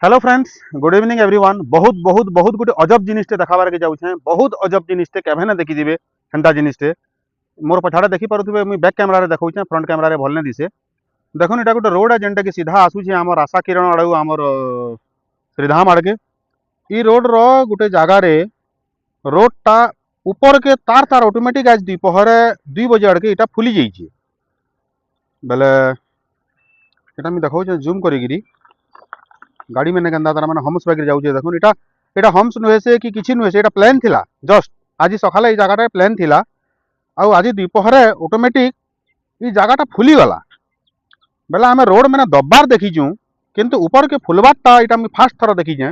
Hello friends, good evening everyone. बहुत बहुत बहुत गुटे अजब जिनिसटे देखाबार के जाऊे। बहुत अजब जिनिसटे केभे ना देखी दिबे। हेन्ता जिनिसटे मोर पछाड़े देखी पारुथिबे। मुई बैक कैमरा रे देखौछे, फ्रंट कैमरा रे भल ने दिसे। देखुन एटा गोटे रोड है जेनटा कि सीधा आसुछे हमर आशा किरण आड़ू हमर श्रीधाम आड़के। ई रोड रो गोटे जगह रे रोड टा ऊपर के तार तार ऑटोमेटिक आज दोपहर 2 बजे आड़के इटा फुली जाइए। बेले एटा मैं देखौछे जूम करिगिरी गाड़ी में केन्दा तार माने हम्स बागिर जाउछे। देखुन एटा एटा हम्स नुहे से कि किछि नुहे से, एटा प्लेन थिला। जस्ट आज सकाले ई जगह प्लेन थिला। आउ आज दोपहर ऑटोमेटिक ई जगह फुली गला। बेले आम रोड मैंने दबार देखीचु, किंतु ऊपर के फुलबारटा इटा मैं फास्ट थर देखीचे।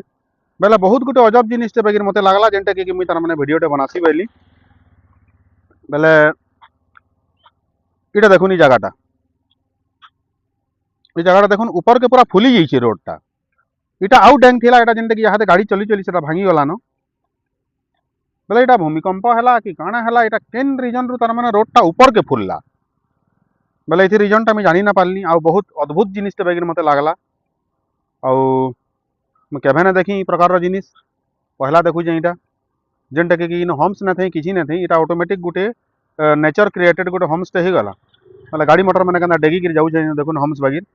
बेले बहुत गुटे अजब जिनिसटे बागिर मते लागला जेनटा कि मुई तार माने वीडियोटे बनासी बैली। बेले इटा देखुन ई जगहटा देखुन ऊपर के पूरा फुली जाइए रोडटा। इटा आउ डैंग थिला, एटा जेनटा कि यहाँ गाड़ी चली चली सेटा भांगी गलान। बेले इटा भूमिकंप हैला कि काଣା हैला, इटा केन रीजन रु तार माने रोडटा ऊपर के फुलला। बेले इथि रीजनटा मैं जानी ना पारली। आ बहुत अद्भुत जिनिसटे बागिर मते लागला। आउ मैं केभे ना देखी ई प्रकार जिनिस, पहला देखुचे इटा जेनटा कि इन हम्स ना थे किछि ना थे। इटा ऑटोमेटिक गुटे नेचर क्रिएटेड गुटे हम्स टे ही गला। बेले गाड़ी मोटर माने केना डेगी गिर जाउछे देखुन हम्स बागिर।